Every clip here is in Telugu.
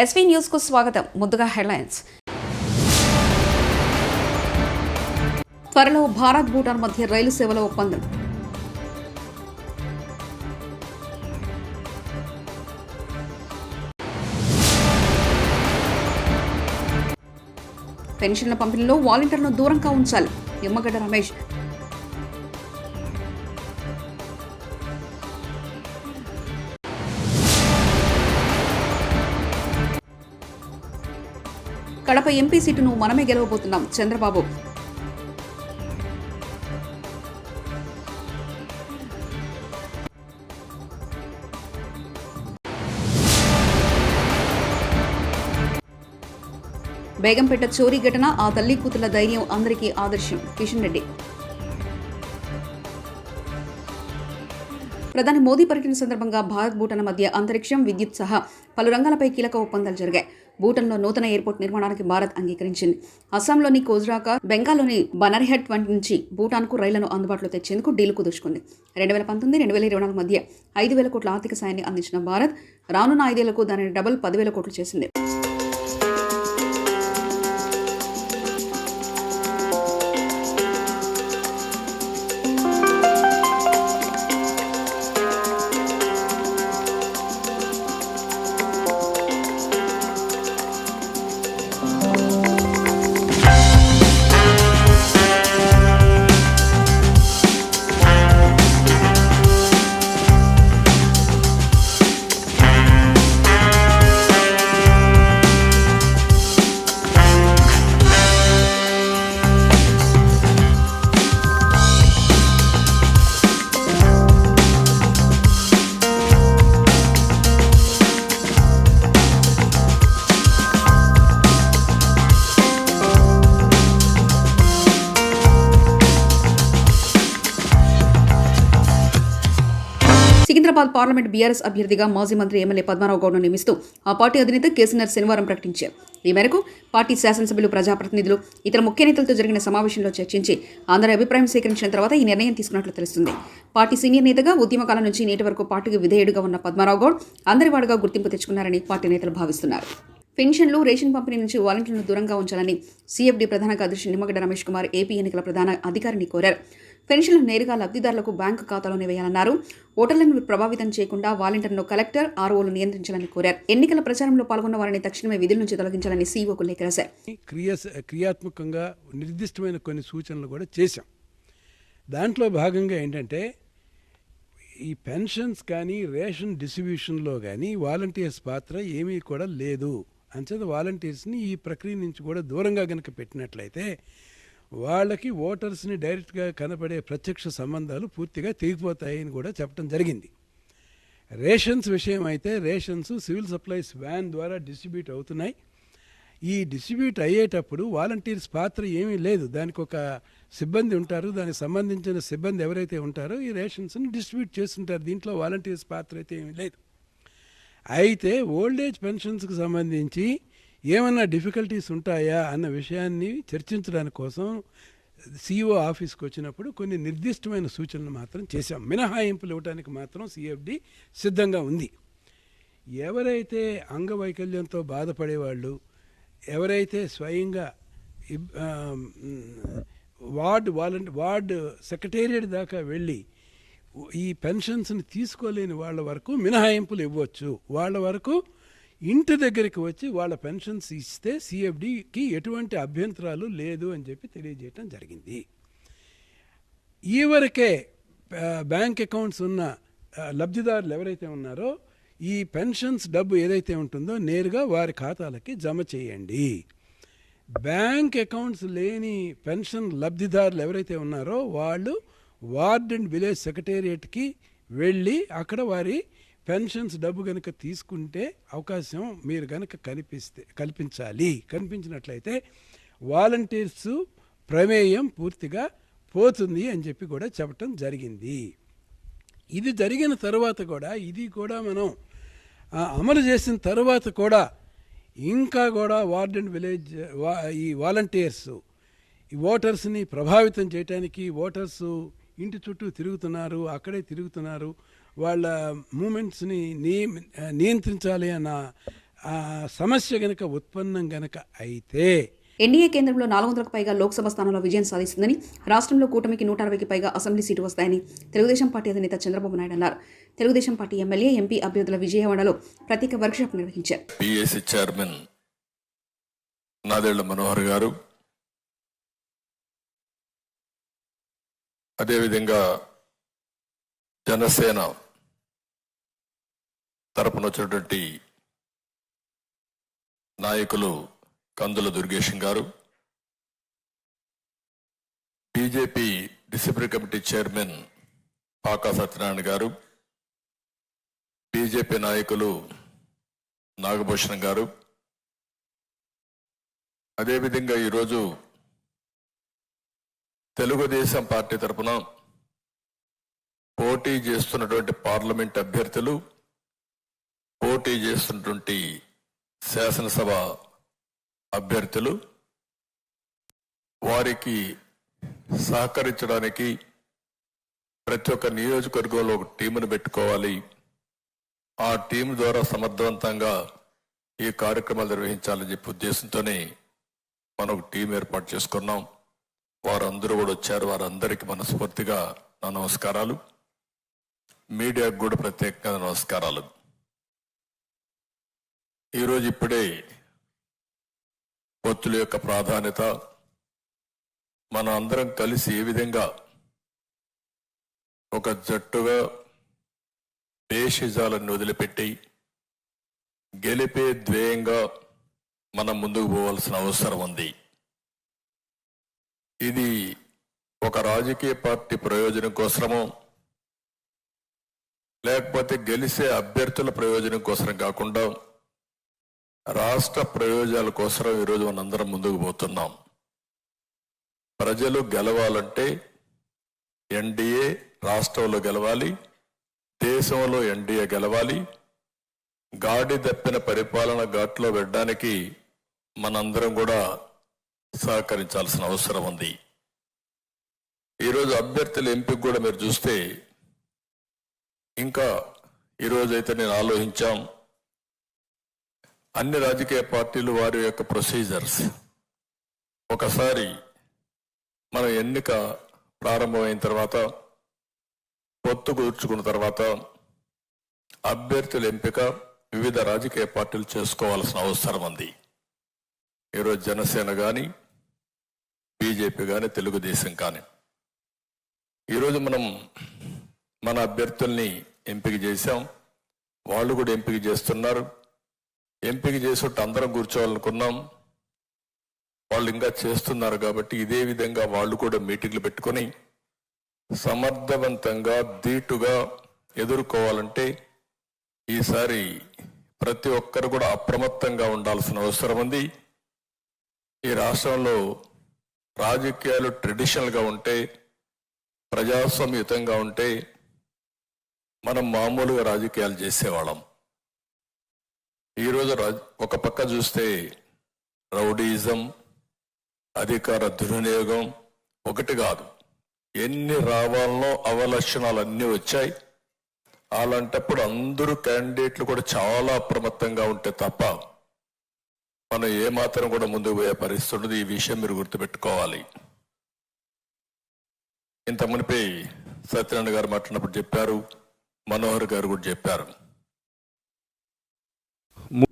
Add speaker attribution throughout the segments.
Speaker 1: ఎస్వీ న్యూస్ కు స్వాగతం. ముందుగా హెడ్లైన్స్. త్వరలో భారత్ భూటాన్ మధ్య రైలు సేవల ఒప్పందం. పెన్షన్ల పంపిణీలో వాలంటీర్లను దూరంగా ఉంచాలి. నిమ్మగడ్డ రమేష్. కడప ఎంపీ సీటును మనమే గెలవబోతున్నాం. చంద్రబాబు. బేగంపేట చోరీ ఘటన, ఆ తల్లి కూతుళ్ల ధైర్యం అందరికీ ఆదర్శం. కిషన్ రెడ్డి. ప్రధాని మోదీ పర్యటన సందర్భంగా భారత్ భూటాన్ మధ్య అంతరిక్షం, విద్యుత్ సహా పలు రంగాలపై కీలక ఒప్పందాలు జరిగాయి. భూటాన్లో నూతన ఎయిర్పోర్ట్ నిర్మాణానికి భారత్ అంగీకరించింది. అస్సాంలోని కోజ్రాకా, బెంగాల్లోని బనర్హట్ నుంచి భూటాన్కు రైళ్లను అందుబాటులో తెచ్చేందుకు డీల్ కుదుర్చుకుంది. 2019-2024 మధ్య 5,000 కోట్ల ఆర్థిక సాయాన్ని అందించిన భారత్ రానున్న 5 ఏళ్లకు దానిని డబుల్ 10,000 కోట్లు చేసింది. సికింద్రాబాద్ పార్లమెంట్ బీఆర్ఎస్ అభ్యర్థిగా మాజీ మంత్రి ఎమ్మెల్యే పద్మారావు గౌడ్ను నియమిస్తూ ఆ పార్టీ అధినేత కేసీఆర్ శనివారం ప్రకటించారు. ఈ మేరకు పార్టీ శాసనసభ్యులు, ప్రజాప్రతినిధులు, ఇతర ముఖ్య నేతలతో జరిగిన సమావేశంలో చర్చించి అందరి అభిప్రాయం సేకరించిన తర్వాత ఈ నిర్ణయం తీసుకున్నట్లు తెలుస్తుంది. పార్టీ సీనియర్ నేతగా ఉద్యమకాలం నుంచి నేటి వరకు పార్టీకి విధేయుడుగా ఉన్న పద్మారావు గౌడ్ అందరివాడుగా గుర్తింపు తెచ్చుకున్నారని పార్టీ నేతలు భావిస్తున్నారు. పెన్షన్లు, రేషన్ పంపిణీ నుంచి వాలంటీర్లను దూరంగా ఉంచాలని సీఎఫ్డీ ప్రధాన కార్యదర్శి నిమ్మగడ్డ రమేష్ కుమార్ ఏపీ ఎన్నికల ప్రధాన అధికారిని కోరారు. పెన్షన్లు నేరుగా లబ్ధిదారులకు బ్యాంకు ఖాతాలోనే వేయాలన్నారు. ఓటర్లను ప్రభావితం చేయకుండా వాలంటీర్ను కలెక్టర్, ఆర్ఓలు నియంత్రించాలని కోరారు. ఎన్నికల ప్రచారంలో పాల్గొన్న వారిని తక్షణమే విధుల నుంచి తొలగించాలని సీఈఓకు లేఖ రాశారు.
Speaker 2: క్రియాత్మకంగా నిర్దిష్టమైన కొన్ని సూచనలు కూడా చేశాం. దాంట్లో భాగంగా ఏంటంటే ఈ పెన్షన్స్ కానీ రేషన్ డిస్ట్రిబ్యూషన్లో కానీ వాలంటీర్స్ పాత్ర ఏమీ కూడా లేదు. అంచేత వాలంటీర్స్ని ఈ ప్రక్రియ నుంచి కూడా దూరంగా కనుక పెట్టినట్లయితే వాళ్ళకి ఓటర్స్ని డైరెక్ట్గా కనపడే ప్రత్యక్ష సంబంధాలు పూర్తిగా తెగిపోతాయని కూడా చెప్పడం జరిగింది. రేషన్స్ విషయం అయితే రేషన్స్ సివిల్ సప్లైస్ వ్యాన్ ద్వారా డిస్ట్రిబ్యూట్ అవుతున్నాయి. ఈ డిస్ట్రిబ్యూట్ అయ్యేటప్పుడు వాలంటీర్స్ పాత్ర ఏమీ లేదు. దానికి ఒక సిబ్బంది ఉంటారు. దానికి సంబంధించిన సిబ్బంది ఎవరైతే ఉంటారో ఈ రేషన్స్ని డిస్ట్రిబ్యూట్ చేస్తుంటారు. దీంట్లో వాలంటీర్స్ పాత్ర అయితే ఏమీ లేదు. అయితే ఓల్డేజ్ పెన్షన్స్కి సంబంధించి ఏమన్నా డిఫికల్టీస్ ఉంటాయా అన్న విషయాన్ని చర్చించడానికి కోసం సిఇఓ ఆఫీస్కి వచ్చినప్పుడు కొన్ని నిర్దిష్టమైన సూచనలు మాత్రం చేశాం. మినహాయింపులు ఇవ్వడానికి మాత్రం సిఎఫ్డి సిద్ధంగా ఉంది. ఎవరైతే అంగవైకల్యంతో బాధపడేవాళ్ళు, ఎవరైతే స్వయంగా వార్డు సెక్రటేరియట్ దాకా వెళ్ళి ఈ పెన్షన్స్ని తీసుకోలేని వాళ్ళ వరకు మినహాయింపులు ఇవ్వచ్చు. వాళ్ళ వరకు ఇంటి దగ్గరికి వచ్చి వాళ్ళ పెన్షన్స్ ఇస్తే సిఎఫ్డికి ఎటువంటి అభ్యంతరాలు లేదు అని చెప్పి తెలియజేయటం జరిగింది. ఈవరకే బ్యాంక్ అకౌంట్స్ ఉన్న లబ్ధిదారులు ఎవరైతే ఉన్నారో ఈ పెన్షన్స్ డబ్బు ఏదైతే ఉంటుందో నేరుగా వారి ఖాతాలకి జమ చేయండి. బ్యాంక్ అకౌంట్స్ లేని పెన్షన్ లబ్ధిదారులు ఎవరైతే ఉన్నారో వాళ్ళు వార్డ్ అండ్ విలేజ్ సెక్రటేరియట్కి వెళ్ళి అక్కడ వారి పెన్షన్స్ డబ్బు కనుక తీసుకుంటే అవకాశం మీరు కనుక కల్పించాలి. కల్పించినట్లయితే వాలంటీర్స్ ప్రమేయం పూర్తిగా పోతుంది అని చెప్పి కూడా చెప్పటం జరిగింది. ఇది జరిగిన తర్వాత కూడా ఇది కూడా మనం అమలు చేసిన తర్వాత కూడా ఇంకా కూడా వార్డ్ అండ్ విలేజ్ ఈ వాలంటీర్స్ ఈ ఓటర్స్ని ప్రభావితం చేయడానికి ఓటర్స్ ఇంటి చుట్టూ తిరుగుతున్నారు, అక్కడే తిరుగుతున్నారు, వాళ్ళ మూమెంట్స్ని నియంత్రించాలి అన్న ఆ సమస్య గనక ఉత్పన్నం గనక అయితే
Speaker 1: ఎన్డీఏ కేంద్రంలో 400కు పైగా లోక్సభ స్థానాల్లో విజయం సాధిస్తుందని, రాష్ట్రంలో కూటమికి 160కి పైగా అసెంబ్లీ సీటు వస్తాయని తెలుగుదేశం పార్టీ అధినేత చంద్రబాబు నాయుడు అన్నారు. తెలుగుదేశం పార్టీ ఎమ్మెల్యే, ఎంపీ అభ్యర్థుల విజయవాడలో ప్రత్యేక వర్క్షాప్ నిర్వహించారు.
Speaker 3: పిఎస్సి చైర్మన్ నాదెళ్ల మనోహర్ గారు, అదేవిధంగా జనసేన తరపున వచ్చినటువంటి నాయకులు కందుల దుర్గేశం గారు, BJP discipline committee chairman pak Satyanarayana గారు, బీజేపీ నాయకులు నాగభూషణం గారు, అదేవిధంగా ఈరోజు తెలుగుదేశం పార్టీ తరఫున పోటీ చేస్తున్నటువంటి పార్లమెంట్ అభ్యర్థులు, పోటీ చేస్తున్నటువంటి శాసనసభ అభ్యర్థులు, వారికి సహకరించడానికి ప్రతి ఒక్క నియోజకవర్గంలో ఒక టీమును పెట్టుకోవాలి. ఆ టీం ద్వారా సమర్థవంతంగా ఈ కార్యక్రమాలు నిర్వహించాలని చెప్పి ఉద్దేశంతోనే మనం ఒక టీం ఏర్పాటు చేసుకున్నాం. వారందరూ కూడా వచ్చారు. వారందరికీ మనస్ఫూర్తిగా నా నమస్కారాలు. మీడియాకు కూడా ప్రత్యేకంగా నమస్కారాలు. ఈరోజు ఇప్పుడే పొత్తుల యొక్క ప్రాధాన్యత, మనం అందరం కలిసి ఏ విధంగా ఒక జట్టుగా భేషజాలను వదిలిపెట్టి గెలిపే ధ్యేయంగా మనం ముందుకు పోవాల్సిన అవసరం ఉంది. ఇది ఒక రాజకీయ పార్టీ ప్రయోజనం కోసమో లేకపోతే గెలిచే అభ్యర్థుల ప్రయోజనం కోసం కాకుండా రాష్ట్ర ప్రయోజనాల కోసం ఈరోజు మనందరం ముందుకు పోతున్నాం. ప్రజలు గెలవాలంటే ఎన్డీఏ రాష్ట్రంలో గెలవాలి, దేశంలో ఎన్డీఏ గెలవాలి. గాడి తప్పిన పరిపాలన ఘాట్లో పెట్టడానికి మనందరం కూడా సహకరించాల్సిన అవసరం ఉంది. ఈరోజు అభ్యర్థుల ఎంపిక కూడా మీరు చూస్తే, ఇంకా ఈరోజైతే నేను ఆలోచించాం, అన్ని రాజకీయ పార్టీలు వారి యొక్క ప్రొసీజర్స్ ఒకసారి మన ఎన్నిక ప్రారంభమైన తర్వాత, పొత్తు కూర్చుకున్న తర్వాత అభ్యర్థుల ఎంపిక వివిధ రాజకీయ పార్టీలు చేసుకోవాల్సిన అవసరం ఉంది. ఈరోజు జనసేన కానీ, బీజేపీ కానీ, తెలుగుదేశం కానీ, ఈరోజు మనం మన అభ్యర్థుల్ని ఎంపిక చేశాం. వాళ్ళు కూడా ఎంపిక చేస్తున్నారు. ఎంపిక చేసేట్టు అందరం కూర్చోవాలనుకున్నాం. వాళ్ళు ఇంకా చేస్తున్నారు కాబట్టి ఇదే విధంగా వాళ్ళు కూడా మీటింగ్లు పెట్టుకొని సమర్థవంతంగా ధీటుగా ఎదుర్కోవాలంటే ఈసారి ప్రతి ఒక్కరు కూడా అప్రమత్తంగా ఉండాల్సిన అవసరం ఉంది. ఈ రాష్ట్రంలో రాజకీయాలు ట్రెడిషనల్గా ఉంటే, ప్రజాస్వామ్యయుతంగా ఉంటే మనం మామూలుగా రాజకీయాలు చేసేవాళ్ళం. ఈరోజు ఒక పక్క చూస్తే రౌడీయిజం, అధికార దుర్వినియోగం ఒకటి కాదు, ఎన్ని రావాలనో అవలక్షణాలు అన్నీ వచ్చాయి. అలాంటప్పుడు అందరూ క్యాండిడేట్లు కూడా చాలా అప్రమత్తంగా ఉంటే తప్ప మనం ఏమాత్రం కూడా ముందుకు పోయే పరిస్థితి ఉండదు. ఈ విషయం మీరు గుర్తుపెట్టుకోవాలి. ఇంత మునిపై సత్యనారాయణ గారు మాట్లాడినప్పుడు చెప్పారు, మనోహర్ గారు కూడా చెప్పారు.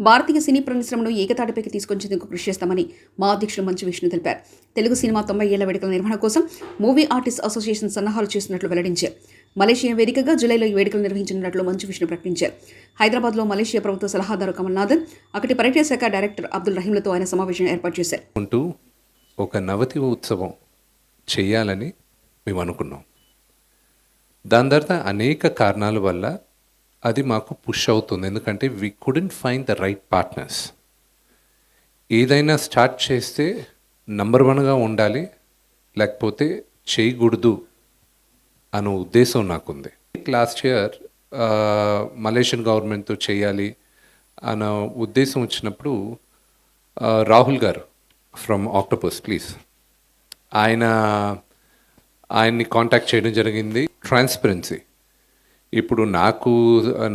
Speaker 1: భారతీయ సినీ పరిశ్రమను ఏకతాటిపైకి తీసుకొచ్చేందుకు కృషి చేస్తామని మా అధ్యక్షుడు మంచు విష్ణు తెలిపారు. తెలుగు సినిమా 90 ఏళ్ల వేడుకల నిర్వహణ కోసం మూవీ ఆర్టిస్ట్ అసోసియేషన్ సన్నాహాలు చేస్తున్నట్లు వెల్లడించారు. మలేషియా వేదికగా జూలైలో ఈ వేడుకలు నిర్వహించనున్నట్లు మంచు విష్ణు ప్రకటించారు. హైదరాబాద్లో మలేషియా ప్రభుత్వ సలహాదారు కమల్నాథన్, అక్కడి పర్యాటక శాఖ డైరెక్టర్ అబ్దుల్ రహీంలతో ఆయన సమావేశం ఏర్పాటు చేశారు.
Speaker 4: ఒక నవతి ఉత్సవం చేయాలని మేము అనుకున్నాం. దాని తర్వాత అనేక కారణాల వల్ల అది మాకు పుష్ అవుతుంది. ఎందుకంటే we couldn't find the right partners. ఏదైనా స్టార్ట్ చేస్తే నంబర్ 1గా ఉండాలి, లేకపోతే చేయకూడదు అనే ఉద్దేశం నాకుంది. లాస్ట్ ఇయర్ మలేషియన్ గవర్నమెంట్తో చేయాలి అన్న ఉద్దేశం వచ్చినప్పుడు రాహుల్ గారు ఫ్రమ్ ఆక్టోపస్ ప్లీజ్ ఆయన్ని కాంటాక్ట్ చేయడం జరిగింది. ట్రాన్స్పరెన్సీ ఇప్పుడు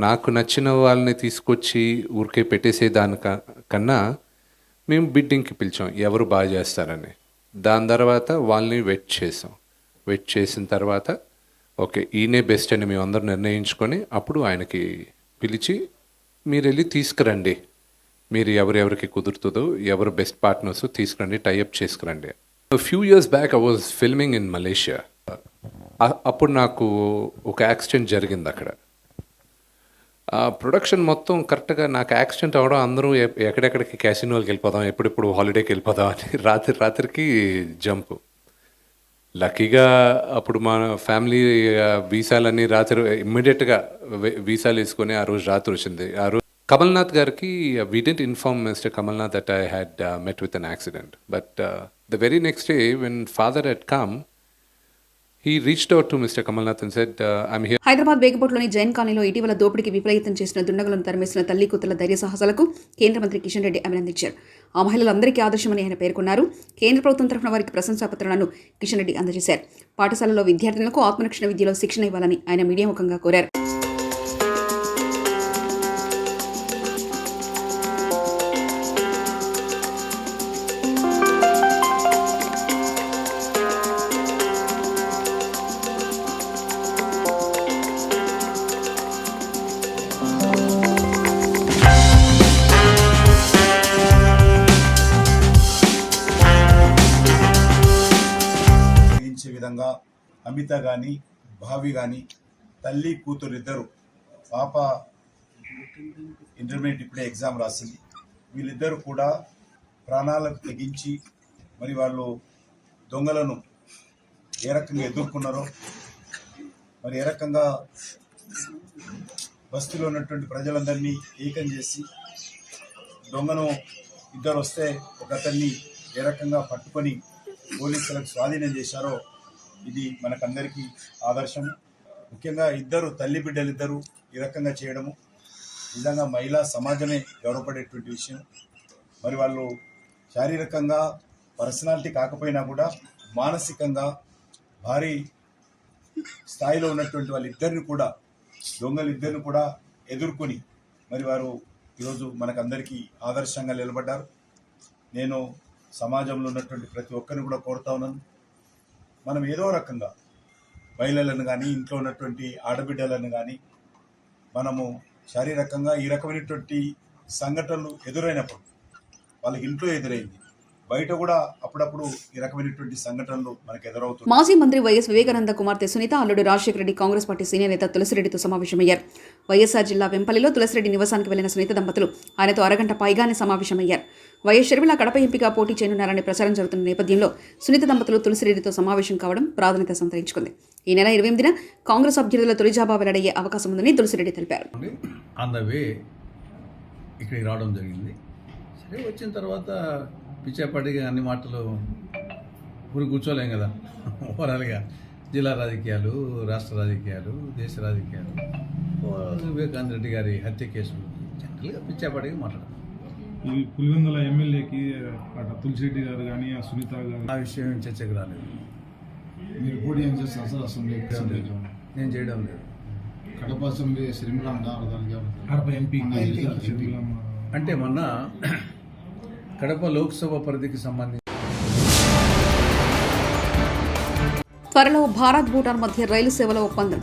Speaker 4: నాకు నచ్చిన వాళ్ళని తీసుకొచ్చి ఊరికే పెట్టేసే కన్నా మేము బిడ్డింగ్కి పిలిచాం ఎవరు బాగా చేస్తారని. దాని తర్వాత వాళ్ళని వెయిట్ చేసిన తర్వాత ఓకే ఈయనే బెస్ట్ అని మేము అందరూ నిర్ణయించుకొని అప్పుడు ఆయనకి పిలిచి మీరు వెళ్ళి తీసుకురండి, మీరు ఎవరెవరికి కుదురుతుందో ఎవరు బెస్ట్ పార్ట్నర్స్ తీసుకురండి, టైఅప్ చేసుకురండి. Few years back I was filming in Malaysia. అప్పుడు నాకు ఒక యాక్సిడెంట్ జరిగింది అక్కడ. ప్రొడక్షన్ మొత్తం కరెక్ట్గా నాకు యాక్సిడెంట్ అవ్వడం అందరూ ఎక్కడెక్కడికి క్యాసినోకి వెళ్ళిపోదాం, ఎప్పుడెప్పుడు హాలిడేకి వెళ్ళిపోదాం అని రాత్రికి జంప్. లక్కీగా అప్పుడు మా ఫ్యామిలీ వీసాలన్నీ రాత్రి ఇమ్మీడియట్గా వీసాలు వేసుకొని ఆ రోజు రాత్రి వచ్చింది. ఆ రోజు కమల్నాథ్ గారికి we didn't inform mister Kamal Nath that I had met with an accident. But the very next day when father head come, he reached out to Mr. Kamalnath and said, I'm here.
Speaker 1: Hyderabad బేగపూట్లోని జైన్ కాలనీలో ఇటీవల దోపిడీకి విఫలయత్నం చేసిన దుండగులను తరిమేసిన తల్లి కూతుళ్ల ధైర్య సాహసాలకు కేంద్ర మంత్రి కిషన్ రెడ్డి అభినందించారు. ఆ మహిళలందరికీ ఆదర్శమని ఆయన పేర్కొన్నారు. కేంద్ర ప్రభుత్వం తరఫున వారికి ప్రశంసాపత్రాలను కిషన్ రెడ్డి అందజేశారు. పాఠశాలలో విద్యార్థులకు ఆత్మరక్షణ విద్యలో శిక్షణ ఇవ్వాలని ఆయన మీడియా ముఖంగా కోరారు.
Speaker 5: విధంగా అమిత కానీ భావి కానీ తల్లి కూతురు ఇద్దరు, పాప ఇంటర్మీడియట్ ఇప్పుడే ఎగ్జామ్ రాసింది, వీళ్ళిద్దరూ కూడా ప్రాణాలకు తెగించి మరి వాళ్ళు దొంగలను ఏ రకంగా ఎదుర్కొన్నారో, మరి ఏ రకంగా బస్తీలో ఉన్నటువంటి ప్రజలందరినీ ఏకం చేసి దొంగను ఇద్దరు వస్తే ఒక అతన్ని ఏ రకంగా పట్టుకొని పోలీసులకు స్వాధీనం చేశారో ఇది మనకందరికీ ఆదర్శం. ముఖ్యంగా ఇద్దరు తల్లి బిడ్డలిద్దరూ ఈ రకంగా చేయడము నిజంగా మహిళా సమాజమే గౌరవపడేటువంటి విషయం. మరి వాళ్ళు శారీరకంగా పర్సనాలిటీ కాకపోయినా కూడా మానసికంగా భారీ స్థాయిలో ఉన్నటువంటి వాళ్ళిద్దరిని కూడా దొంగలిద్దరిని కూడా ఎదుర్కొని మరి వారు ఈరోజు మనకందరికీ ఆదర్శంగా నిలబడ్డారు. నేను సమాజంలో ఉన్నటువంటి ప్రతి ఒక్కరిని కూడా కోరుతా ఉన్నాను, మనం ఏదో రకంగా మహిళలను కానీ ఇంట్లో ఉన్నటువంటి ఆడబిడ్డలను కానీ మనము శారీరకంగా ఈ రకమైనటువంటి సంఘటనలు ఎదురైనప్పుడు, వాళ్ళకి ఇంట్లో ఎదురైంది, బయట కూడా అప్పుడప్పుడు ఈ రకమైనటువంటి సంఘటనలు మనకు ఎదురవుతుంది.
Speaker 1: మాజీ మంత్రి వైఎస్ వివేకానంద కుమార్తె సునీత అల్లుడు రాజశేఖర రెడ్డి కాంగ్రెస్ పార్టీ సీనియర్ నేత తులసిరెడ్డితో సమావేశమయ్యారు. వైఎస్ఆర్ జిల్లా వెంపల్లిలో తులసిరెడ్డి నివాసానికి వెళ్లిన సునీత దంపతులు ఆయనతో అరగంట పైగానే సమావేశమయ్యారు. వైఎస్ షర్మిల కడప ఎంపీగా పోటీ చేయనున్నారనే ప్రచారం జరుగుతున్న నేపథ్యంలో సునీత దంపతులు తులసిరెడ్డితో సమావేశం కావడం ప్రాధాన్యత సంతరించుకుంది. ఈ నెల 28న కాంగ్రెస్ అభ్యర్థుల తొలి జాబా వెల్లడయ్యే అవకాశం ఉందని తులసిరెడ్డి తెలిపారు.
Speaker 6: ఇక్కడికి రావడం జరిగింది. సరే, వచ్చిన తర్వాత పిచ్చాపాటిగా అన్ని మాటలు ఊరు కూర్చోలేం కదా. ఓవరాల్గా జిల్లా రాజకీయాలు, రాష్ట్ర రాజకీయాలు, దేశ రాజకీయాలు, వివేకానంద రెడ్డి గారి హత్య కేసు జనరల్గా పిచ్చాపాటిగా మాట్లాడారు.
Speaker 7: ఈ పులివెందుల ఎమ్మెల్యేకి అటు తులసిరెడ్డి గారు కానీ సునీత గారు
Speaker 6: ఆ విషయం చర్చకు రాలేదు.
Speaker 7: మీరు పోటీ ఏం చేస్తారు సార్ అసెంబ్లీ?
Speaker 6: నేను చేయడం లేదు.
Speaker 7: కడప అసెంబ్లీ శ్రీమలం కడప ఎంపీ
Speaker 6: అంటే మొన్న కడప లోక్సభ పరిధికి సంబంధించి
Speaker 1: త్వరలో భారత్ భూటాన్ మధ్య రైలు సేవల ఒప్పందం.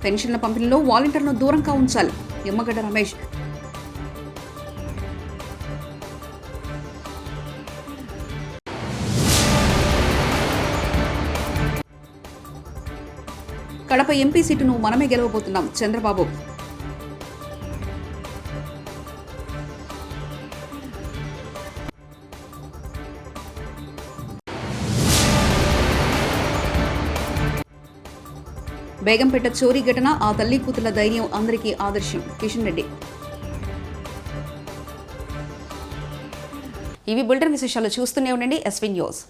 Speaker 1: పెన్షన్ల పంపిణీలో వాలంటీర్లను దూరంగా ఉంచాలి. నిమ్మగడ్డ రమేష్. కడప ఎంపీ సీటును మనమే గెలవబోతున్నాం చంద్రబాబు. బేగంపేట చోరీ ఘటన, ఆ తల్లి కూతుళ్ల ధైర్యం అందరికీ ఆదర్శం కిషన్ రెడ్డి. ఇవి బులెటిన్ విశేషాలు. చూస్తూనే ఉండండి ఎస్వీ న్యూస్.